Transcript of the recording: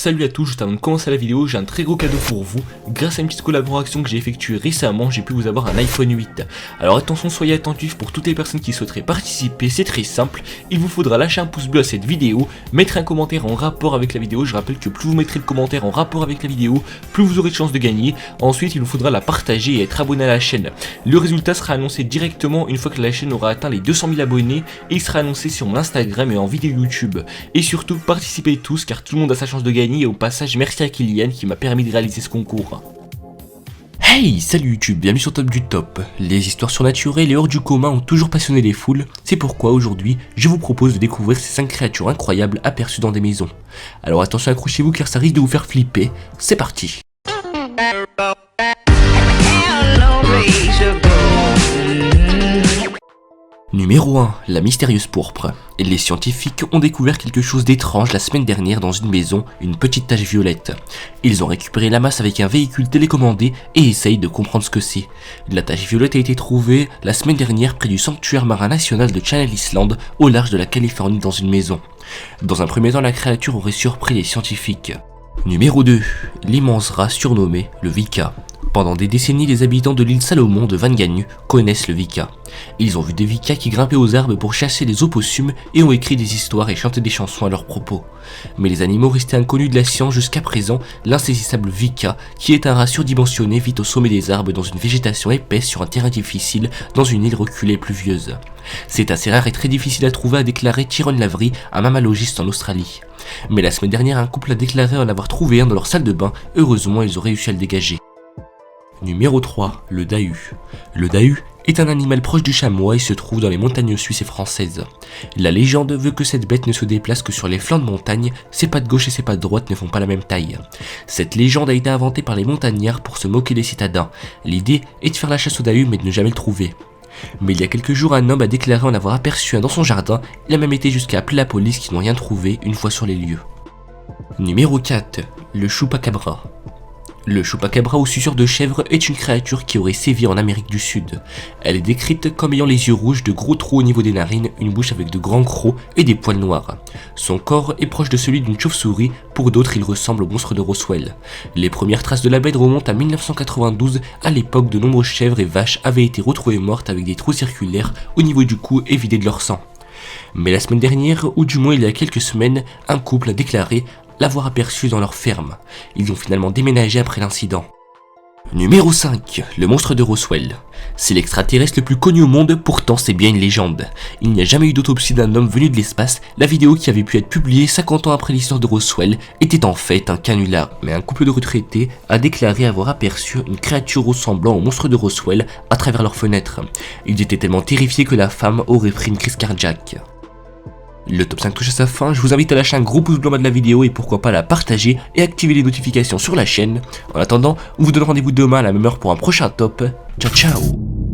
Salut à tous, juste avant de commencer la vidéo, j'ai un très gros cadeau pour vous. Grâce à une petite collaboration que j'ai effectuée récemment, j'ai pu vous avoir un iPhone 8. Alors attention, soyez attentifs pour toutes les personnes qui souhaiteraient participer, c'est très simple. Il vous faudra lâcher un pouce bleu à cette vidéo, mettre un commentaire en rapport avec la vidéo. Je rappelle que plus vous mettrez de commentaires en rapport avec la vidéo, plus vous aurez de chances de gagner. Ensuite, il vous faudra la partager et être abonné à la chaîne. Le résultat sera annoncé directement une fois que la chaîne aura atteint les 200 000 abonnés et il sera annoncé sur mon Instagram et en vidéo YouTube. Et surtout, participez tous car tout le monde a sa chance de gagner et au passage, merci à Kylian qui m'a permis de réaliser ce concours. Hey, salut YouTube, bienvenue sur Top du Top. Les histoires surnaturelles et hors du commun ont toujours passionné les foules, c'est pourquoi aujourd'hui, je vous propose de découvrir ces 5 créatures incroyables aperçues dans des maisons. Alors attention, accrochez-vous car ça risque de vous faire flipper, c'est parti. Numéro 1, la mystérieuse pourpre. Les scientifiques ont découvert quelque chose d'étrange la semaine dernière dans une maison, une petite tache violette. Ils ont récupéré la masse avec un véhicule télécommandé et essayent de comprendre ce que c'est. La tache violette a été trouvée la semaine dernière près du sanctuaire marin national de Channel Island, au large de la Californie dans une maison. Dans un premier temps, la créature aurait surpris les scientifiques. Numéro 2, l'immense rat surnommé le Vika. Pendant des décennies, les habitants de l'île Salomon de Vanganu connaissent le Vika. Ils ont vu des Vikas qui grimpaient aux arbres pour chasser les opossums et ont écrit des histoires et chanté des chansons à leur propos. Mais les animaux restaient inconnus de la science jusqu'à présent, l'insaisissable Vika, qui est un rat surdimensionné, vit au sommet des arbres dans une végétation épaisse sur un terrain difficile dans une île reculée et pluvieuse. C'est assez rare et très difficile à trouver, a déclaré Tyrone Lavery, un mammalogiste en Australie. Mais la semaine dernière, un couple a déclaré en avoir trouvé un dans leur salle de bain, heureusement ils ont réussi à le dégager. Numéro 3, le Dahu. Le Dahu est un animal proche du chamois et se trouve dans les montagnes suisses et françaises. La légende veut que cette bête ne se déplace que sur les flancs de montagne, ses pattes gauche et ses pattes droite ne font pas la même taille. Cette légende a été inventée par les montagnards pour se moquer des citadins. L'idée est de faire la chasse au Dahu mais de ne jamais le trouver. Mais il y a quelques jours, un homme a déclaré en avoir aperçu un dans son jardin, il a même été jusqu'à appeler la police qui n'ont rien trouvé une fois sur les lieux. Numéro 4, le Chupacabra. Le chupacabra ou suceur de chèvre est une créature qui aurait sévi en Amérique du Sud. Elle est décrite comme ayant les yeux rouges, de gros trous au niveau des narines, une bouche avec de grands crocs et des poils noirs. Son corps est proche de celui d'une chauve-souris, pour d'autres il ressemble au monstre de Roswell. Les premières traces de la bête remontent à 1992, à l'époque de nombreuses chèvres et vaches avaient été retrouvées mortes avec des trous circulaires au niveau du cou et vidées de leur sang. Mais la semaine dernière, ou du moins il y a quelques semaines, un couple a déclaré l'avoir aperçu dans leur ferme. Ils ont finalement déménagé après l'incident. Numéro 5, le monstre de Roswell. C'est l'extraterrestre le plus connu au monde, pourtant c'est bien une légende. Il n'y a jamais eu d'autopsie d'un homme venu de l'espace, la vidéo qui avait pu être publiée 50 ans après l'histoire de Roswell était en fait un canular. Mais un couple de retraités a déclaré avoir aperçu une créature ressemblant au monstre de Roswell à travers leur fenêtre. Ils étaient tellement terrifiés que la femme aurait pris une crise cardiaque. Le top 5 touche à sa fin, je vous invite à lâcher un gros pouce bleu en bas de la vidéo et pourquoi pas la partager et activer les notifications sur la chaîne. En attendant, on vous donne rendez-vous demain à la même heure pour un prochain top. Ciao ciao.